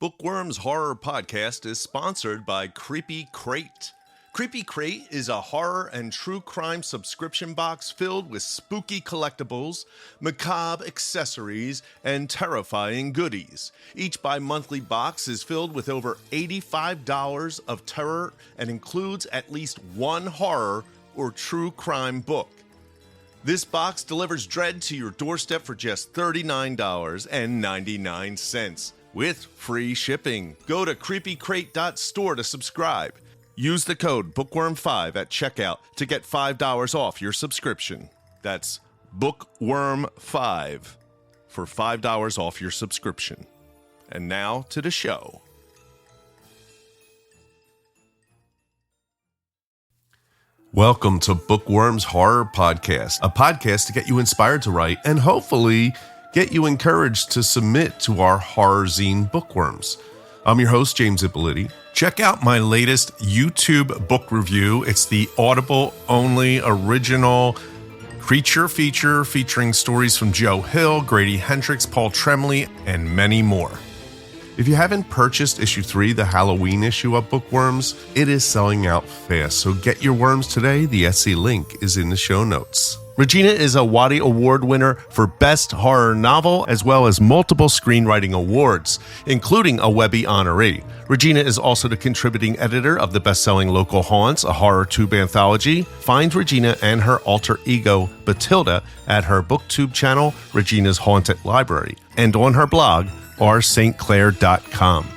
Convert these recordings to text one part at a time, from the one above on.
Book Worms Horror Podcast is sponsored by Creepy Crate. Creepy Crate is a horror and true crime subscription box filled with spooky collectibles, macabre accessories, and terrifying goodies. Each bi-monthly box is filled with over $85 of terror and includes at least one horror or true crime book. This box delivers dread to your doorstep for just $39.99 with free shipping. Go to creepycrate.store to subscribe. Use the code bookworm5 at checkout to get $5 off your subscription. That's bookworm5 for $5 off your subscription. And now to the show. Welcome to Book Worms Horror Podcast, a podcast to get you inspired to write and hopefully get you encouraged to submit to our horror zine, Bookworms. I'm your host, James Ippoliti. Check out my latest YouTube book review. It's the Audible-only original creature feature featuring stories from Joe Hill, Grady Hendrix, Paul Tremblay, and many more. If you haven't purchased issue 3, the Halloween issue of Bookworms, it is selling out fast, so get your worms today. The Etsy link is in the show notes. Regina is a Waddy Award winner for Best Horror Novel, as well as multiple screenwriting awards, including a Webby honoree. Regina is also the contributing editor of the best-selling Local Haunts, a horror tube anthology. Find Regina and her alter ego, Batilda, at her BookTube channel, Regina's Haunted Library, and on her blog, rstclair.com.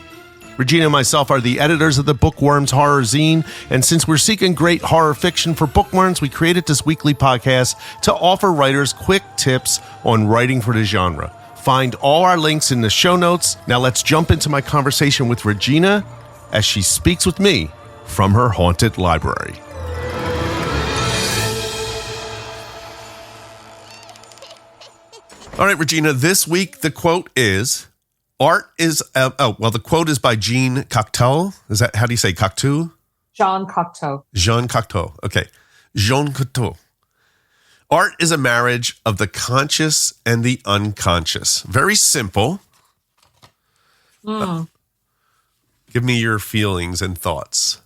Regina and myself are the editors of the Book Worms Horror Zine, and since we're seeking great horror fiction for bookworms, we created this weekly podcast to offer writers quick tips on writing for the genre. Find all our links in the show notes. Now let's jump into my conversation with Regina as she speaks with me from her haunted library. All right, Regina, this week the quote is... Art is, the quote is by Jean Cocteau. Is that, how do you say Cocteau? Jean Cocteau. Jean Cocteau. Okay. Jean Cocteau. Art is a marriage of the conscious and the unconscious. Very simple. Give me your feelings and thoughts.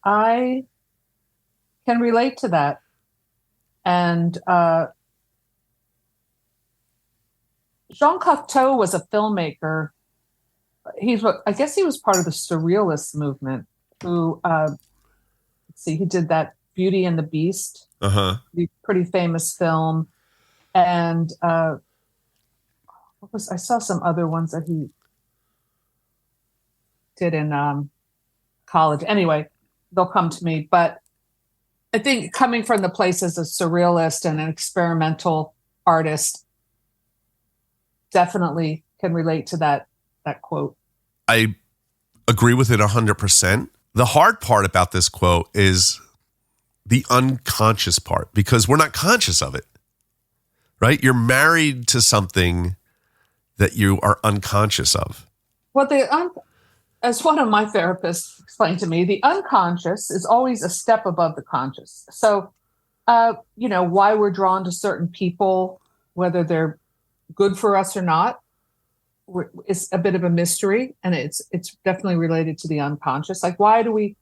I can relate to that. And Jean Cocteau was a filmmaker. He was part of the Surrealist movement. Who, he did that Beauty and the Beast, the pretty famous film, and I saw some other ones that he did in college. Anyway, they'll come to me. But I think coming from the place as a surrealist and an experimental artist, definitely can relate to that quote. I agree with it 100%. The hard part about this quote is the unconscious part, because we're not conscious of it, right? You're married to something that you are unconscious of. Well, as one of my therapists explained to me, the unconscious is always a step above the conscious. So, why we're drawn to certain people, whether they're good for us or not, is a bit of a mystery, and it's definitely related to the unconscious. Like, why do we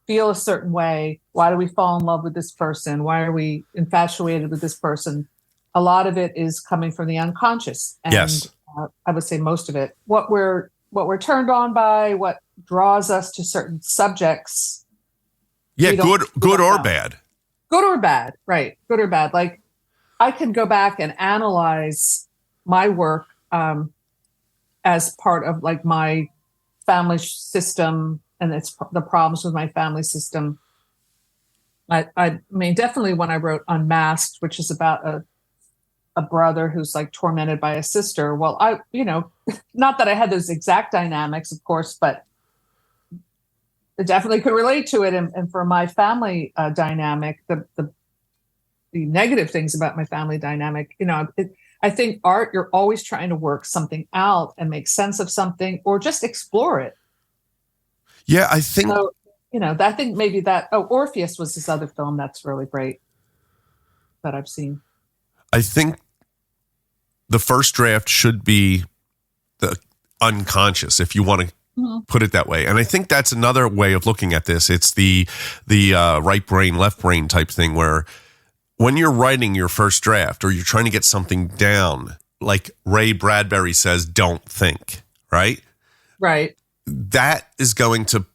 feel a certain way? Why do we fall in love with this person? Why are we infatuated with this person? A lot of it is coming from the unconscious, and yes. I would say most of it. What we're turned on by, what draws us to certain subjects. Yeah, good or bad. Good or bad, right? Good or bad. Like, I can go back and analyze my work as part of like my family system, and it's the problems with my family system. I mean, definitely when I wrote Unmasked, which is about a brother who's like tormented by a sister. Well, not that I had those exact dynamics, of course, but I definitely could relate to it. And for my family dynamic, the negative things about my family dynamic, I think art, you're always trying to work something out and make sense of something or just explore it. Yeah, I think... So, I think maybe that... Orpheus was this other film that's really great that I've seen. I think the first draft should be the unconscious, if you want to put it that way. And I think that's another way of looking at this. It's the right brain, left brain type thing, where when you're writing your first draft or you're trying to get something down, like Ray Bradbury says, don't think, right? Right. That is going to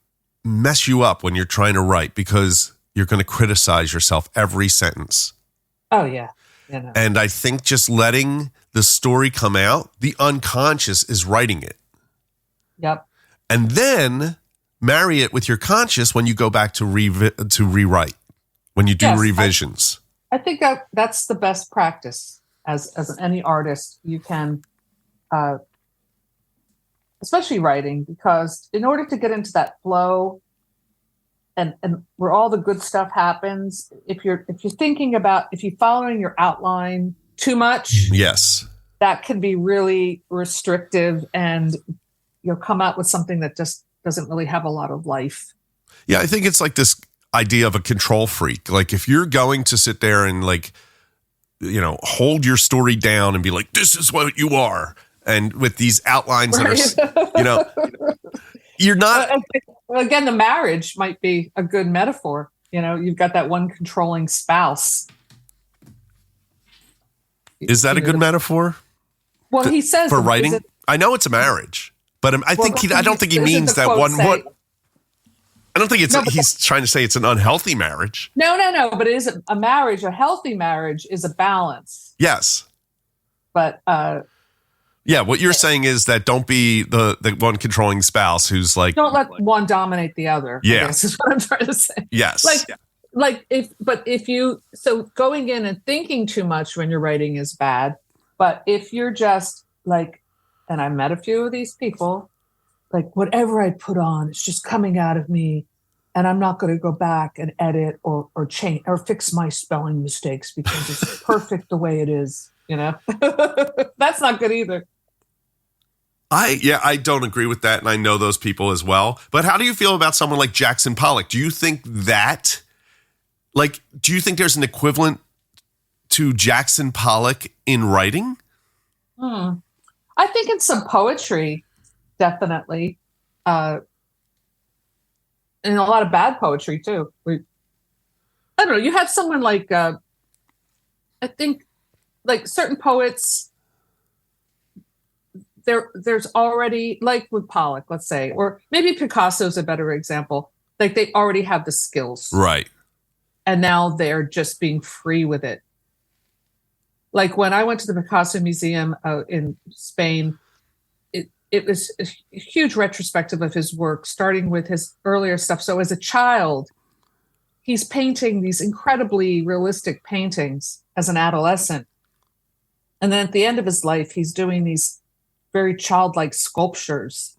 mess you up when you're trying to write, because you're going to criticize yourself every sentence. Oh, yeah. You know. And I think just letting the story come out, the unconscious is writing it. Yep. And then marry it with your conscious when you go back to rewrite, when you do revisions. I think that's the best practice as any artist. You can, especially writing, because in order to get into that flow and where all the good stuff happens, if you're following your outline too much, yes, that can be really restrictive, and you'll come out with something that just doesn't really have a lot of life. Yeah, I think it's like this idea of a control freak. Like, if you're going to sit there and, like, you know, hold your story down and be like, this is what you are, and with these outlines that are, you know, you're not. Again, the marriage might be a good metaphor. You know, you've got that one controlling spouse. Is that a good metaphor? Well, he says for writing. I know it's a marriage, but I don't think he means that one. What? I don't think it's. He's trying to say it's an unhealthy marriage. No. But it is a marriage. A healthy marriage is a balance. Yes. But yeah, what you're saying is that don't be the one controlling spouse who's like, don't let one dominate the other. Yeah, I guess is what I'm trying to say. Yes. If you going in and thinking too much when you're writing is bad. But if you're just like, and I met a few of these people, like, whatever I put on, it's just coming out of me, and I'm not going to go back and edit or change or fix my spelling mistakes because it's perfect the way it is. You know, that's not good either. I don't agree with that, and I know those people as well. But how do you feel about someone like Jackson Pollock? Do you think that, like, do you think there's an equivalent to Jackson Pollock in writing? I think in some poetry, definitely, and a lot of bad poetry too. I don't know. You have someone like I think, like, certain poets. There's already, like with Pollock, let's say, or maybe Picasso's a better example. Like, they already have the skills. Right. And now they're just being free with it. Like, when I went to the Picasso Museum in Spain, it was a huge retrospective of his work, starting with his earlier stuff. So as a child, he's painting these incredibly realistic paintings as an adolescent. And then at the end of his life, he's doing these very childlike sculptures,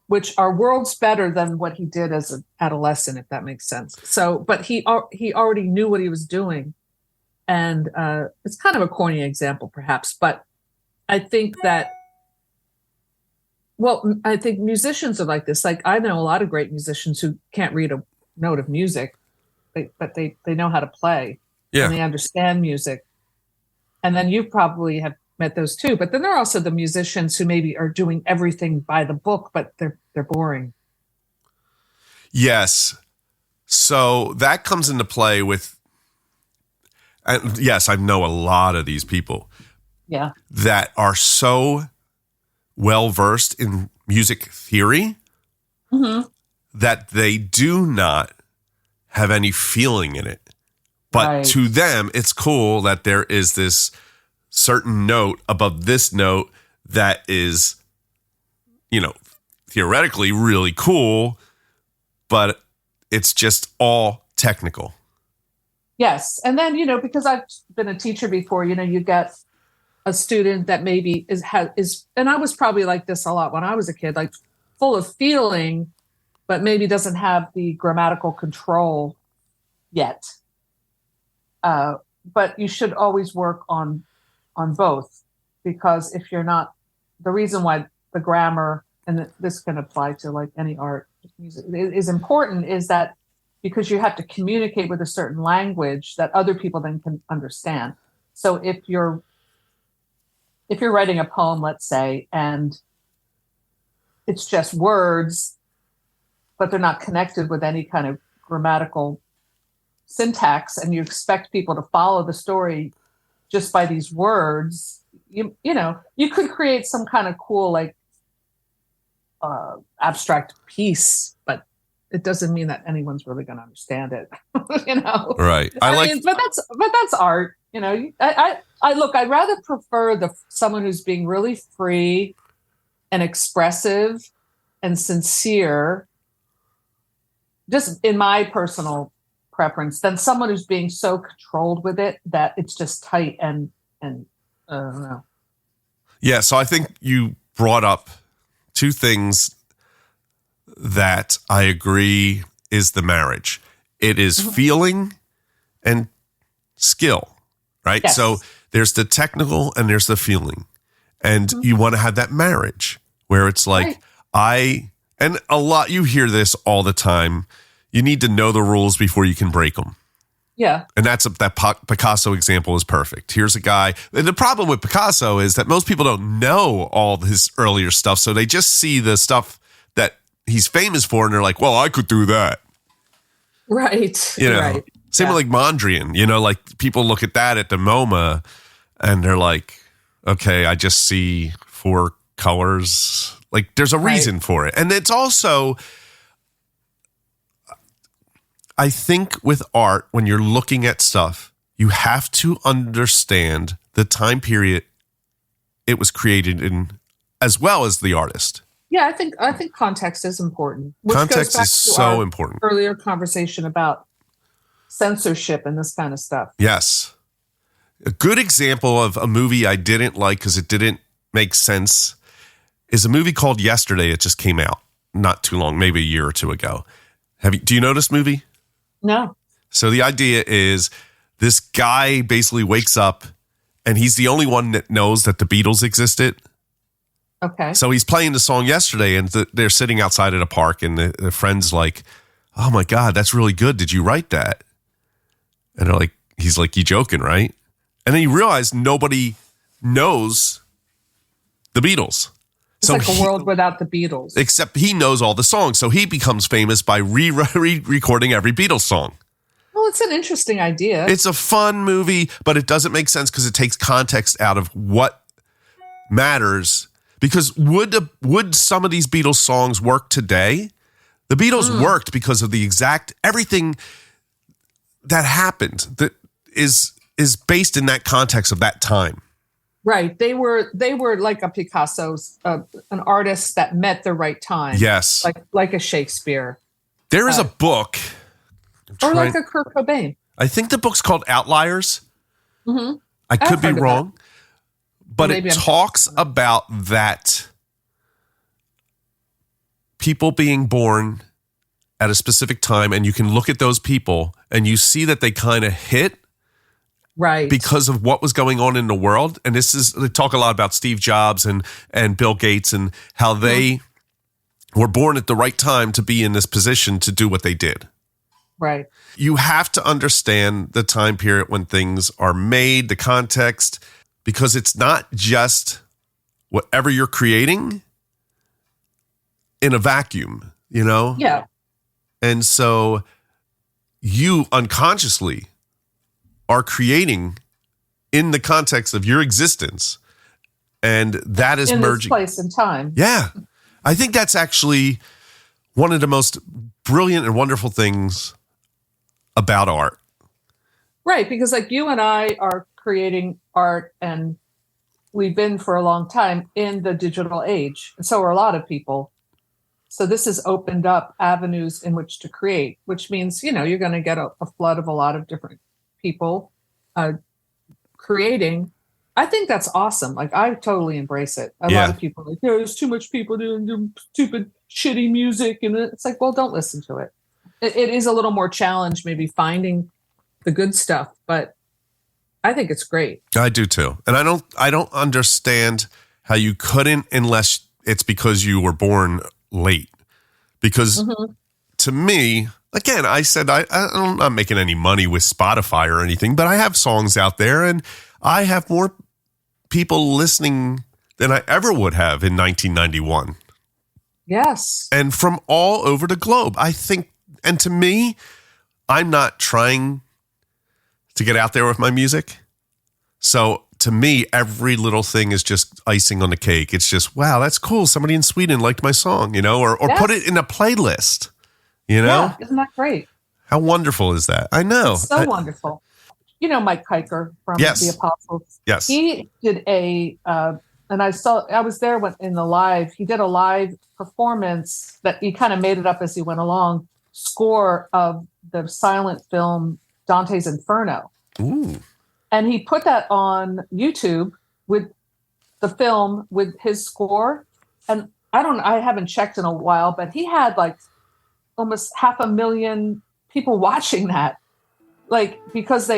which are worlds better than what he did as an adolescent, if that makes sense. So, but he already knew what he was doing. And it's kind of a corny example, perhaps, but I think that, I think musicians are like this. Like, I know a lot of great musicians who can't read a note of music, but they know how to play. Yeah. And they understand music. And then you probably have met those too. But then there are also the musicians who maybe are doing everything by the book, but they're boring. Yes. So that comes into play with, yes, I know a lot of these people. Yeah. That are so well versed in music theory that they do not have any feeling in it. But to them, it's cool that there is this certain note above this note that is, you know, theoretically really cool, but it's just all technical. Yes. And then, you know, because I've been a teacher before, you know, you get a student that maybe is, and I was probably like this a lot when I was a kid, like full of feeling, but maybe doesn't have the grammatical control yet. But you should always work on both, because if you're not, the reason why the grammar, and this can apply to like any art, music, is important, is that because you have to communicate with a certain language that other people then can understand. So if you're writing a poem, let's say, and it's just words, but they're not connected with any kind of grammatical syntax, and you expect people to follow the story just by these words, you know, you could create some kind of cool, like, abstract piece, but it doesn't mean that anyone's really going to understand it. You know, right? But that's art. You know, I look. I'd rather prefer someone who's being really free and expressive and sincere, just in my personal preference, than someone who's being so controlled with it that it's just tight and I don't know. Yeah, so I think you brought up two things that I agree is the marriage. It is feeling and skill, right? Yes. So there's the technical and there's the feeling. And you want to have that marriage where it's like, and a lot, you hear this all the time. You need to know the rules before you can break them. Yeah. And that Picasso example is perfect. Here's a guy. And the problem with Picasso is that most people don't know all his earlier stuff. So they just see the stuff that he's famous for. And they're like, well, I could do that. Right. You know, right. same with like Mondrian, you know, like people look at that at the MoMA and they're like, okay, I just see 4 colors. Like there's a reason for it. And it's also, I think with art, when you're looking at stuff, you have to understand the time period it was created in, as well as the artist. Yeah, I think context is important. Context is so important. Earlier conversation about censorship and this kind of stuff. Yes. A good example of a movie I didn't like because it didn't make sense is a movie called Yesterday. It just came out not too long, maybe a year or two ago. Do you know this movie? No. So the idea is this guy basically wakes up and he's the only one that knows that the Beatles existed. Okay. So he's playing the song Yesterday and they're sitting outside at a park and the friend's like, oh my God, that's really good. Did you write that? And they're like, he's like, you joking, right? And then you realize nobody knows the Beatles. It's like a world without the Beatles. Except he knows all the songs. So he becomes famous by re-recording every Beatles song. Well, it's an interesting idea. It's a fun movie, but it doesn't make sense because it takes context out of what matters. Because would some of these Beatles songs work today? The Beatles worked because of the exact everything that happened that is based in that context of that time. Right. They were like a Picasso's, an artist that met the right time. Yes. Like a Shakespeare. There is a book. Or like a Kurt Cobain. I think the book's called Outliers. Mm-hmm. I could be wrong. But it talks I'm about that people being born at a specific time, and you can look at those people and you see that they kind of hit right because of what was going on in the world. And they talk a lot about Steve Jobs and Bill Gates and how they were born at the right time to be in this position to do what they did. Right. You have to understand the time period when things are made, the context, because it's not just whatever you're creating in a vacuum, you know? Yeah. And so you unconsciously are creating in the context of your existence. And that is in merging. This place and time. Yeah. I think that's actually one of the most brilliant and wonderful things about art. Right. Because like you and I are creating art, and we've been for a long time in the digital age. And so are a lot of people. So this has opened up avenues in which to create, which means, you know, you're going to get a flood of a lot of different people creating. I think that's awesome. Like, I totally embrace it. A lot of people are like, there's too much people doing stupid, shitty music. And it's like, well, don't listen to it. It is a little more challenge, maybe finding the good stuff, but I think it's great. I do too. And I don't understand how you couldn't, unless it's because you were born late. Because to me, again, I said I'm not making any money with Spotify or anything, but I have songs out there and I have more people listening than I ever would have in 1991. Yes. And from all over the globe. I think, and to me, I'm not trying to get out there with my music. So to me, every little thing is just icing on the cake. It's just, wow, that's cool. Somebody in Sweden liked my song, or Yes. put it in a playlist, Yeah, isn't that great? How wonderful is that? I know. It's so wonderful. Mike Kiker from Yes. The Apostles. Yes. He did and I was there in the live. He did a live performance that he kind of made it up as he went along, score of the silent film Dante's Inferno. Ooh. And he put that on YouTube with the film with his score. And I haven't checked in a while, but he had like almost 500,000 people watching that. Like, because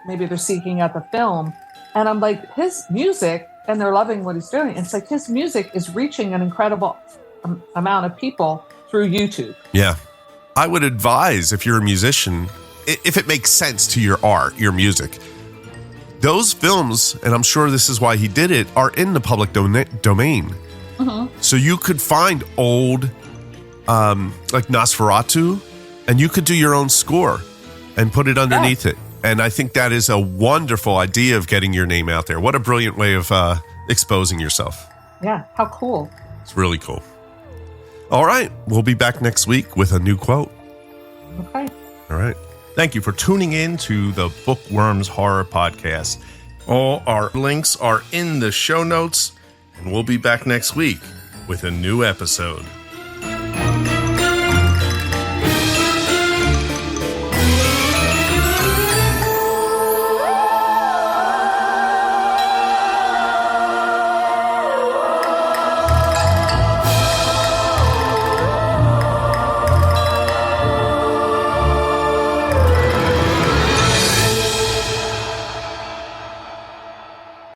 maybe they're seeking out the film. And I'm like, his music, and they're loving what he's doing. It's like his music is reaching an incredible amount of people through YouTube. Yeah. I would advise, if you're a musician, if it makes sense to your art, your music, those films, and I'm sure this is why he did it, are in the public domain. Mm-hmm. So you could find old, like Nosferatu, and you could do your own score and put it underneath it. And I think that is a wonderful idea of getting your name out there. What a brilliant way of exposing yourself. Yeah, how cool. It's really cool. All right, we'll be back next week with a new quote. Okay. All right. Thank you for tuning in to the Book Worms Horror Podcast. All our links are in the show notes, and we'll be back next week with a new episode.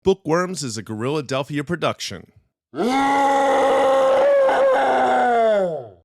Book Worms is a Guerrilladelphia production.